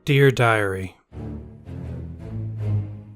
Dear Diary,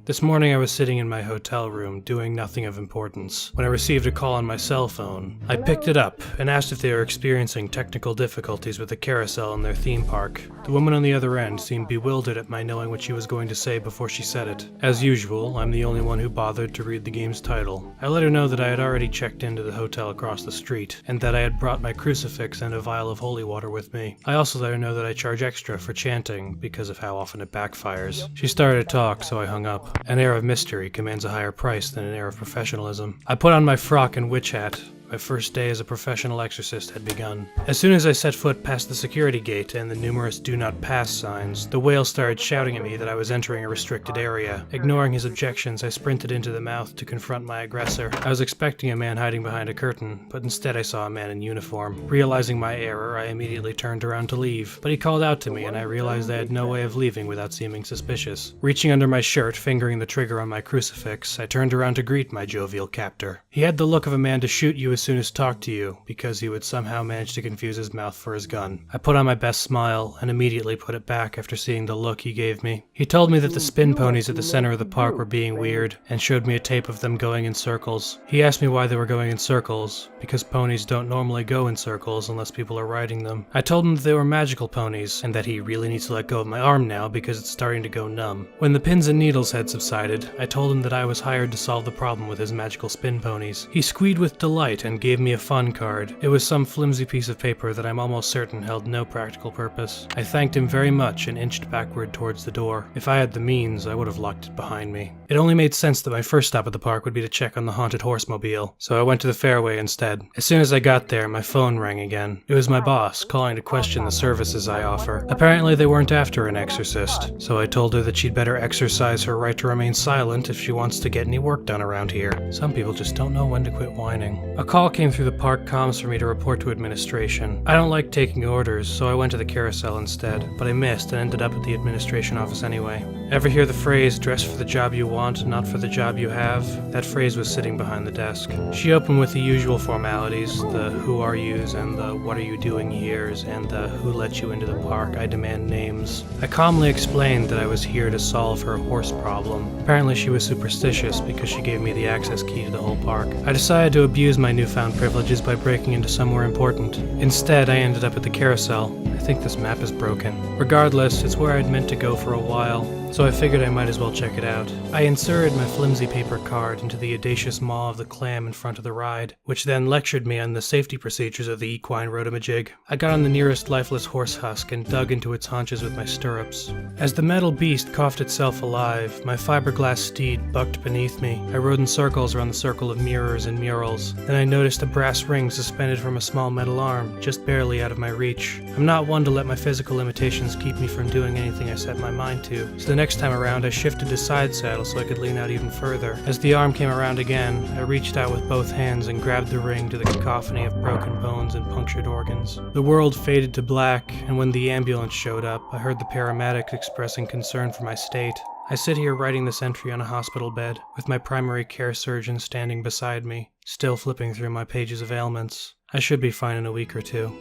this morning I was sitting in my hotel room doing nothing of importance when I received a call on my cell phone. I picked it up and asked if they were experiencing technical difficulties with the Carousel in their theme park. The woman on the other end seemed bewildered at my knowing what she was going to say before she said it. As usual, I'm the only one who bothered to read the game's title. I let her know that I had already checked into the hotel across the street, and that I had brought my crucifix and a vial of holy water with me. I also let her know that I charge extra for chanting because of how often it backfires. She started to talk, so I hung up. An air of mystery commands a higher price than an air of professionalism. I put on my frock and witch hat. My first day as a professional exorcist had begun. As soon as I set foot past the security gate and the numerous "Do Not Pass" signs, the whale started shouting at me that I was entering a restricted area. Ignoring his objections, I sprinted into the mouth to confront my aggressor. I was expecting a man hiding behind a curtain, but instead I saw a man in uniform. Realizing my error, I immediately turned around to leave, but he called out to me and I realized I had no way of leaving without seeming suspicious. Reaching under my shirt, fingering the trigger on my crucifix, I turned around to greet my jovial captor. He had the look of a man to shoot you as soon as talk to you, because he would somehow manage to confuse his mouth for his gun. I put on my best smile, and immediately put it back after seeing the look he gave me. He told me that the spin ponies at the center of the park were being weird, and showed me a tape of them going in circles. He asked me why they were going in circles, because ponies don't normally go in circles unless people are riding them. I told him that they were magical ponies, and that he really needs to let go of my arm now because it's starting to go numb. When the pins and needles had subsided, I told him that I was hired to solve the problem with his magical spin ponies. He squeaked with delight and gave me a fun card. It was some flimsy piece of paper that I'm almost certain held no practical purpose. I thanked him very much and inched backward towards the door. If I had the means, I would have locked it behind me. It only made sense that my first stop at the park would be to check on the haunted horsemobile, so I went to the fairway instead. As soon as I got there, my phone rang again. It was my boss, calling to question the services I offer. Apparently they weren't after an exorcist, so I told her that she'd better exercise her right to remain silent if she wants to get any work done around here. Some people just don't know when to quit whining. A call came through the park comms for me to report to administration. I don't like taking orders, so I went to the Carousel instead, but I missed and ended up at the administration office anyway. Ever hear the phrase, "dress for the job you want, not for the job you have"? That phrase was sitting behind the desk. She opened with the usual formalities, the "who are yous" and the "what are you doing here's" and the "who let you into the park, I demand names." I calmly explained that I was here to solve her horse problem. Apparently she was superstitious because she gave me the access key to the whole park. I decided to abuse my newfound privileges by breaking into somewhere important. Instead, I ended up at the Carousel. I think this map is broken. Regardless, it's where I'd meant to go for a while, so I figured I might as well check it out. I inserted my flimsy paper card into the audacious maw of the clam in front of the ride, which then lectured me on the safety procedures of the equine rotomajig. I got on the nearest lifeless horse husk and dug into its haunches with my stirrups. As the metal beast coughed itself alive, my fiberglass steed bucked beneath me. I rode in circles around the circle of mirrors and murals. Then I noticed a brass ring suspended from a small metal arm, just barely out of my reach. I'm not one to let my physical limitations keep me from doing anything I set my mind to, so the next time around I shifted to side saddle so I could lean out even further. As the arm came around again, I reached out with both hands and grabbed the ring to the cacophony of broken bones and punctured organs. The world faded to black, and when the ambulance showed up, I heard the paramedics expressing concern for my state. I sit here writing this entry on a hospital bed, with my primary care surgeon standing beside me, still flipping through my pages of ailments. I should be fine in a week or two.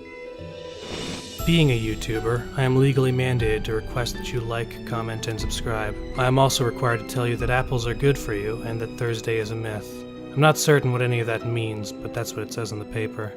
Being a YouTuber, I am legally mandated to request that you like, comment, and subscribe. I am also required to tell you that apples are good for you and that Thursday is a myth. I'm not certain what any of that means, but that's what it says on the paper.